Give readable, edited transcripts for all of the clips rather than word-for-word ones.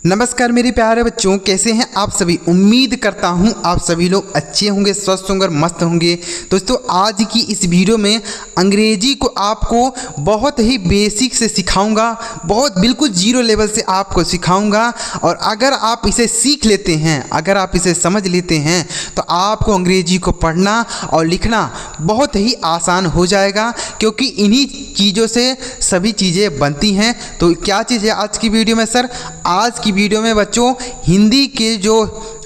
नमस्कार मेरे प्यारे बच्चों, कैसे हैं आप सभी। उम्मीद करता हूं आप सभी लोग अच्छे होंगे, स्वस्थ होंगे और मस्त होंगे। दोस्तों, आज की इस वीडियो में अंग्रेजी को आपको बहुत ही बेसिक से सिखाऊंगा, बहुत बिल्कुल जीरो लेवल से आपको सिखाऊंगा। और अगर आप इसे सीख लेते हैं, अगर आप इसे समझ लेते हैं तो आपको अंग्रेजी को पढ़ना और लिखना बहुत ही आसान हो जाएगा, क्योंकि इन्हीं चीज़ों से सभी चीज़ें बनती हैं। तो क्या चीज़ है आज की वीडियो में सर? आज की वीडियो में बच्चों हिंदी के जो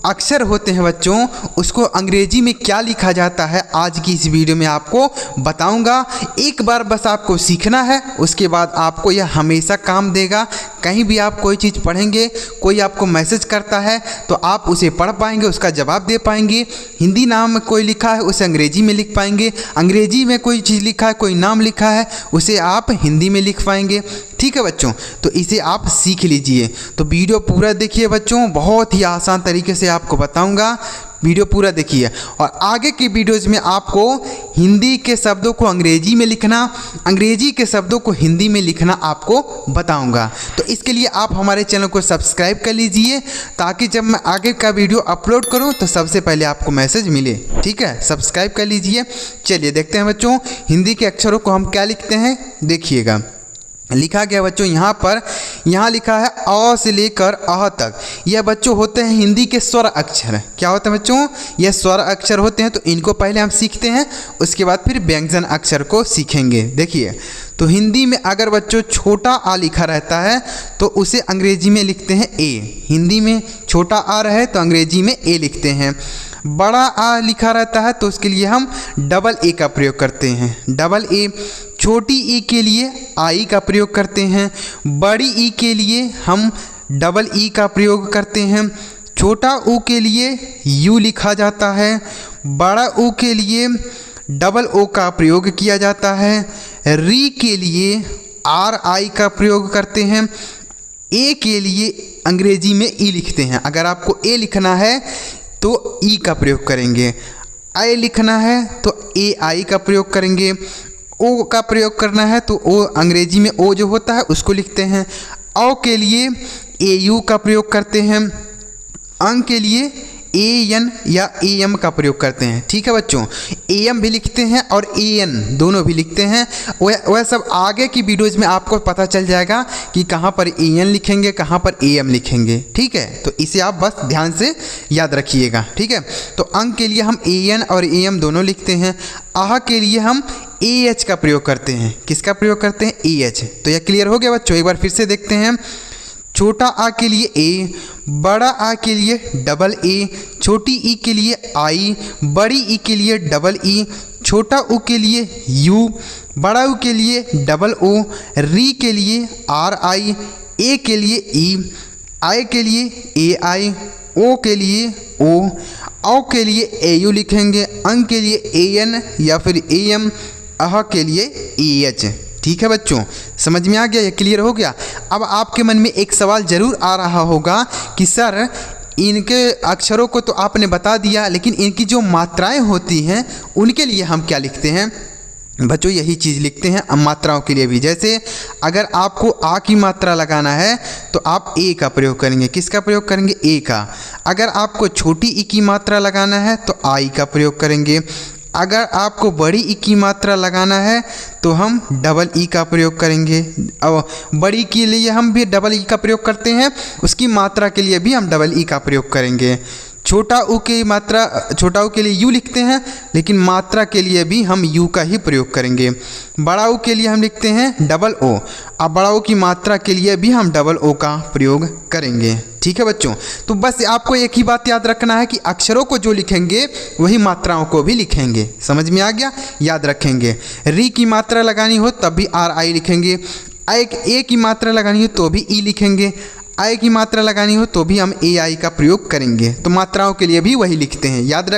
अक्षर होते हैं बच्चों, उसको अंग्रेजी में क्या लिखा जाता है, आज की इस वीडियो में आपको बताऊंगा। एक बार बस आपको सीखना है, उसके बाद आपको यह हमेशा काम देगा। कहीं भी आप कोई चीज़ पढ़ेंगे, कोई आपको मैसेज करता है तो आप उसे पढ़ पाएंगे, उसका जवाब दे पाएंगे। हिंदी नाम में कोई लिखा है उसे अंग्रेजी में लिख पाएंगे, अंग्रेजी में कोई चीज़ लिखा है, कोई नाम लिखा है, उसे आप हिंदी में लिख पाएंगे। ठीक है बच्चों, तो इसे आप सीख लीजिए। तो वीडियो पूरा देखिए बच्चों, बहुत ही आसान तरीके से आपको बताऊंगा। वीडियो पूरा देखिए और आगे की वीडियोज़ में आपको हिंदी के शब्दों को अंग्रेजी में लिखना, अंग्रेजी के शब्दों को हिंदी में लिखना आपको बताऊंगा। तो इसके लिए आप हमारे चैनल को सब्सक्राइब कर लीजिए, ताकि जब मैं आगे का वीडियो अपलोड करूं तो सबसे पहले आपको मैसेज मिले। ठीक है, सब्सक्राइब कर लीजिए। चलिए देखते हैं बच्चों हिंदी के अक्षरों को हम क्या लिखते हैं। देखिएगा, लिखा गया बच्चों यहाँ पर, यहाँ लिखा है अ से लेकर अह तक। यह बच्चों होते हैं हिंदी के स्वर अक्षर। क्या होते हैं बच्चों? यह स्वर अक्षर होते हैं। तो इनको पहले हम सीखते हैं, उसके बाद फिर व्यंजन अक्षर को सीखेंगे। देखिए, तो हिंदी में अगर बच्चों छोटा आ लिखा रहता है तो उसे अंग्रेजी में लिखते हैं ए। हिंदी में छोटा आ रहा है तो अंग्रेजी में ए लिखते हैं। बड़ा आ लिखा रहता है तो उसके लिए हम डबल ए का प्रयोग करते हैं, डबल ए। छोटी ई के लिए आई का प्रयोग करते हैं। बड़ी ई के लिए हम डबल ई का प्रयोग करते हैं। छोटा ऊ के लिए यू लिखा जाता है। बड़ा ऊ के लिए डबल ओ का प्रयोग किया जाता है। री के लिए आर आई का प्रयोग करते हैं। ए के लिए अंग्रेजी में ई लिखते हैं। अगर आपको ए लिखना है तो ई का प्रयोग करेंगे, आई लिखना है तो ए आई का प्रयोग करेंगे, ओ का प्रयोग करना है तो ओ अंग्रेजी में ओ जो होता है उसको लिखते हैं। औ के लिए ए यू का प्रयोग करते हैं। अंग के लिए ए एन या ए एम का प्रयोग करते हैं। ठीक है बच्चों, ए एम भी लिखते हैं और ए एन दोनों भी लिखते हैं। वह सब आगे की वीडियोज़ में आपको पता चल जाएगा कि कहाँ पर ए एन लिखेंगे, कहाँ पर ए एम लिखेंगे। ठीक है, तो इसे आप बस ध्यान से याद रखिएगा। ठीक है, तो अंग के लिए हम ए एन और ए एम दोनों लिखते हैं। आह के लिए हम ए एच का प्रयोग करते हैं। किसका प्रयोग करते हैं? A H. तो यह क्लियर हो गया बच्चों? एक बार फिर से देखते हैं। छोटा आ के लिए ए, बड़ा आ के लिए डबल ए, छोटी ई के लिए आई, बड़ी ई के लिए डबल ई, छोटा ऊ के लिए यू, बड़ा ऊ के लिए डबल ओ, री के लिए आर आई, ए के लिए ई, आई के लिए ए आई, ओ के लिए ओ, औ के लिए ए यू लिखेंगे, अंग के लिए ए एन या फिर ए एम, अह के लिए ए एच। ठीक है बच्चों, समझ में आ गया? ये क्लियर हो गया? अब आपके मन में एक सवाल ज़रूर आ रहा होगा कि सर इनके अक्षरों को तो आपने बता दिया, लेकिन इनकी जो मात्राएं होती हैं उनके लिए हम क्या लिखते हैं? बच्चों यही चीज़ लिखते हैं मात्राओं के लिए भी। जैसे अगर आपको आ की मात्रा लगाना है तो आप ए का प्रयोग करेंगे। किसका प्रयोग करेंगे? ए का। अगर आपको छोटी ई की मात्रा लगाना है तो आई का प्रयोग करेंगे। अगर आपको बड़ी ई की मात्रा लगाना है तो हम डबल ई का प्रयोग करेंगे। और बड़ी के लिए हम भी डबल ई का प्रयोग करते हैं, उसकी मात्रा के लिए भी हम डबल ई का प्रयोग करेंगे। छोटा ऊ की मात्रा, छोटा ऊ के लिए यू लिखते हैं, लेकिन मात्रा के लिए भी हम यू का ही प्रयोग करेंगे। बड़ा ऊ के लिए हम लिखते हैं डबल ओ, अब बड़ा ऊ की मात्रा के लिए भी हम डबल ओ का प्रयोग करेंगे। ठीक है बच्चों, तो बस आपको एक ही बात याद रखना है कि अक्षरों को जो लिखेंगे वही मात्राओं को भी लिखेंगे। समझ में आ गया? याद रखेंगे। री की मात्रा लगानी हो तब भी आर आई लिखेंगे, ए की मात्रा लगानी हो तो भी ई लिखेंगे, आई की मात्रा लगानी हो तो भी हम ए आई का प्रयोग करेंगे। तो मात्राओं के लिए भी वही लिखते हैं। याद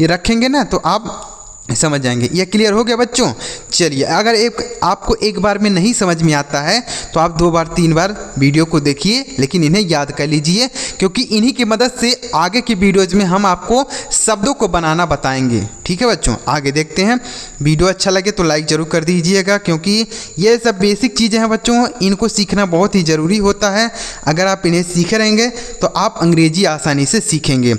रखेंगे ना, तो आप समझ जाएंगे। ये क्लियर हो गया बच्चों। चलिए, अगर आपको एक बार में नहीं समझ में आता है तो आप 2 बार 3 बार वीडियो को देखिए, लेकिन इन्हें याद कर लीजिए, क्योंकि इन्हीं की मदद से आगे की वीडियोज़ में हम आपको शब्दों को बनाना बताएंगे। ठीक है बच्चों, आगे देखते हैं। वीडियो अच्छा लगे तो लाइक ज़रूर कर दीजिएगा, क्योंकि ये सब बेसिक चीज़ें हैं बच्चों, इनको सीखना बहुत ही ज़रूरी होता है। अगर आप इन्हें सीख रहेंगे तो आप अंग्रेजी आसानी से सीखेंगे।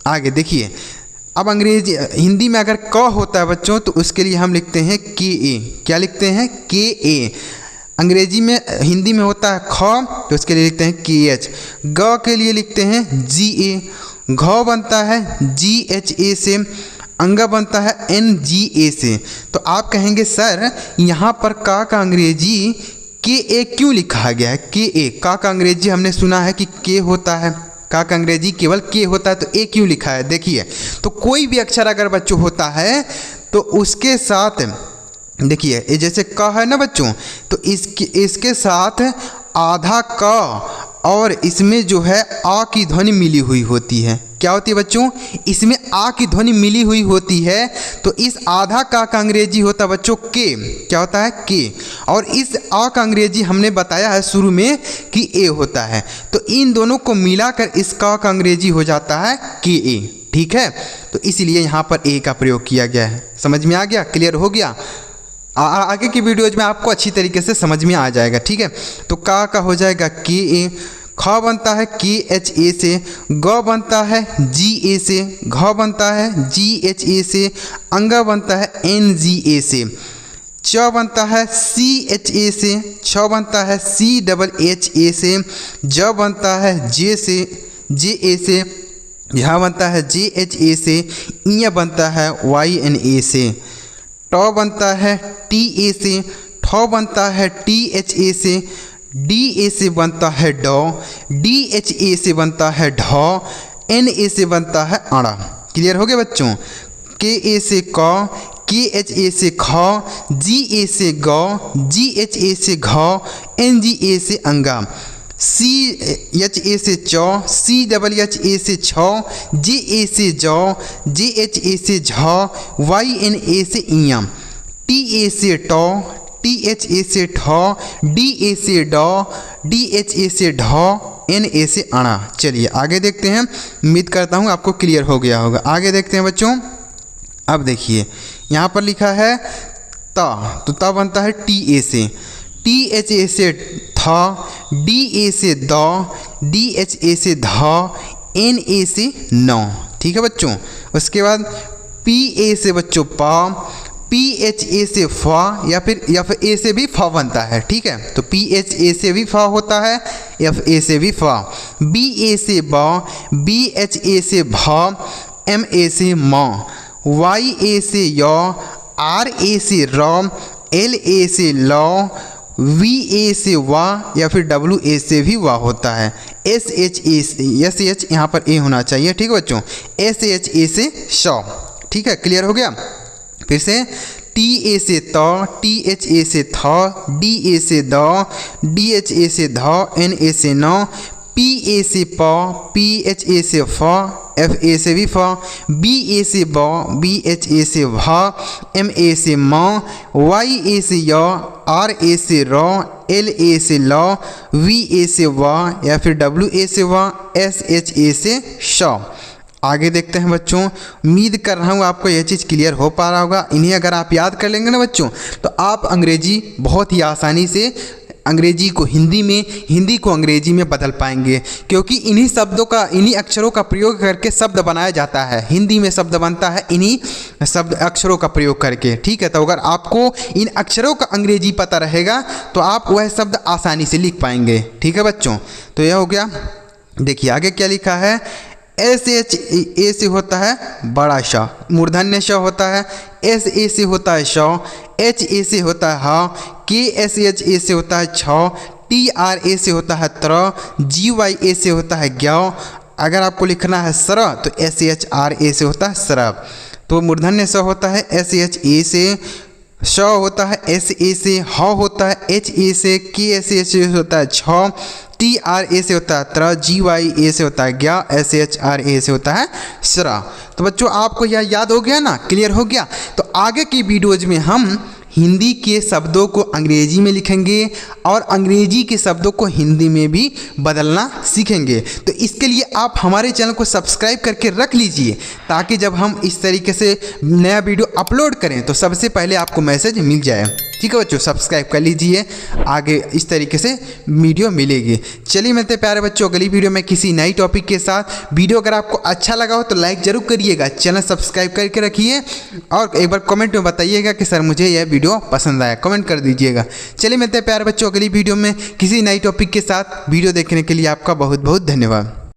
आगे देखिए, अब अंग्रेजी हिंदी में अगर क होता है बच्चों तो उसके लिए हम लिखते हैं के ए। क्या लिखते हैं? के ए। अंग्रेजी में हिंदी में होता है ख, तो उसके लिए लिखते हैं के एच। ग के लिए लिखते हैं जी ए। घ बनता है जी एच ए से। अंगा बनता है एन जी ए से। तो आप कहेंगे सर यहाँ पर का अंग्रेजी के ए क्यों लिखा गया है? के ए, का अंग्रेजी हमने सुना है कि के होता है, का अंग्रेजी केवल के होता है, तो ए क्यों लिखा है? देखिए, तो कोई भी अक्षर अगर बच्चों होता है तो उसके साथ देखिए, ये जैसे क है ना बच्चों, तो इसके साथ आधा क और इसमें जो है आ की ध्वनि मिली हुई होती है। क्या होती है बच्चों? इसमें आ की ध्वनि मिली हुई होती है, तो इस आधा का अंग्रेजी होता है बच्चों के। क्या होता है? के। और इस आ का अंग्रेजी हमने बताया है शुरू में कि ए होता है, तो इन दोनों को मिलाकर इस का अंग्रेजी हो जाता है के ए। ठीक है, तो इसलिए यहाँ पर ए का प्रयोग किया गया है। समझ में आ गया? क्लियर हो गया? आगे की वीडियोज में आपको अच्छी तरीके से समझ में आ जाएगा। ठीक है, तो का हो जाएगा के ए। ख बनता है के एच ए से। ग बनता है जी ए से। घ बनता है जी एच ए से। अंगा बनता है एन जी ए से। च बनता है सी एच ए से। छ बनता है सी डबल एच ए से। ज बनता है जे ए से। यहाँ बनता है जे एच ए से। इ बनता है वाई एन ए से। ट बनता है टी ए से। ठ बनता है टी एच ए से। डी ए से बनता है ड। डी एच ए से बनता है ढ। एन ए से बनता है अड़ा। क्लियर हो गया बच्चों? के ए से क, के एच ए से ख, जी ए से ग, जी एच ए से घ, एन जी ए से अंगा, सी एच ए से च, सी डबल एच ए से छ, जे ए से ज, जे एच ए से झ, वाई एन ए से इया, टी ए से ट, टी एच ए से ठ, डी ए से ड, डी एच ए से ढ, एन ए से अणा। चलिए आगे देखते हैं। उम्मीद करता हूँ आपको क्लियर हो गया होगा। आगे देखते हैं बच्चों। अब देखिए, यहाँ पर लिखा है ता, तो ता बनता है टी ए से। टी एच ए से था, डी ए से द, डी एच ए से ध, एन ए से न। ठीक है बच्चों। उसके बाद पी ए से बच्चों पा, पी एच ए से फा, या फिर ए से भी फा बनता है। ठीक है, तो पी एच ए से भी फा होता है, एफ ए से भी फा। बी ए से बा, बी एच ए से भा, एम ए से म, वाई ए से य, आर ए से र, एल ए से ल, वी ए से वा, या फिर डब्ल्यू ए से भी वा होता है। एस एच ए से, एस एच यहाँ पर ए होना चाहिए। ठीक है बच्चों, एस एच ए से श। ठीक है, क्लियर हो गया? फिर से टी ए से त, टी एच ए से थ, डी ए से द, डी एच ए से ध, एन ए से न, पी ए से प, पी एच ए से फ, एफ ए से भी फ, बी ए से ब, बी एच ए से भ, एम ए से म, वाई ए से य, आर ए से र, एल ए से ल, वी ए से व, या फिर डब्ल्यू ए से व, एस एच ए से श। आगे देखते हैं बच्चों। उम्मीद कर रहा हूँ आपको यह चीज़ क्लियर हो पा रहा होगा। इन्हें अगर आप याद कर लेंगे ना बच्चों, तो आप अंग्रेजी बहुत ही आसानी से अंग्रेजी को हिंदी में, हिंदी को अंग्रेजी में बदल पाएंगे, क्योंकि इन्हीं शब्दों का, इन्हीं अक्षरों का प्रयोग करके शब्द बनाया जाता है। हिंदी में शब्द बनता है इन्हीं शब्द अक्षरों का प्रयोग करके। ठीक है, तो अगर आपको इन अक्षरों का अंग्रेजी पता रहेगा तो आप वह शब्द आसानी से लिख पाएंगे। ठीक है बच्चों, तो यह हो गया। देखिए आगे क्या लिखा है। एस एच ए से होता है बड़ा श, मूर्धन्य श होता है। एस ए से होता है श, एच ए से होता है ह, के एस एच ए से होता है छ, टी आर ए से होता है त्र, जी वाई ए से होता है ग्याव। अगर आपको लिखना है सर तो एस एच आर ए से होता है सरब। तो मूर्धन्य स होता है एस एच ए से, श होता है एस ए से, ह होता है एच ए से, के एस ए से होता है छ, टी आर ए से होता है त्र, जी वाई ए से होता है ज्ञा, एस एच आर ए से होता है श्रा। तो बच्चों आपको यह याद हो गया ना, क्लियर हो गया। तो आगे की वीडियोज में हम हिंदी के शब्दों को अंग्रेजी में लिखेंगे और अंग्रेजी के शब्दों को हिंदी में भी बदलना सीखेंगे। तो इसके लिए आप हमारे चैनल को सब्सक्राइब करके रख लीजिए, ताकि जब हम इस तरीके से नया वीडियो अपलोड करें तो सबसे पहले आपको मैसेज मिल जाए। ठीक है बच्चों, सब्सक्राइब कर लीजिए, आगे इस तरीके से वीडियो मिलेगी। चलिए मिलते हैं प्यारे बच्चों अगली वीडियो में किसी नई टॉपिक के साथ। वीडियो अगर आपको अच्छा लगा हो तो लाइक जरूर करिएगा, चैनल सब्सक्राइब करके रखिए और एक बार कमेंट में बताइएगा कि सर मुझे यह वीडियो पसंद आया, कमेंट कर दीजिएगा। चलिए मिलते हैं प्यारे बच्चों अगली वीडियो में किसी नई टॉपिक के साथ। वीडियो देखने के लिए आपका बहुत बहुत धन्यवाद।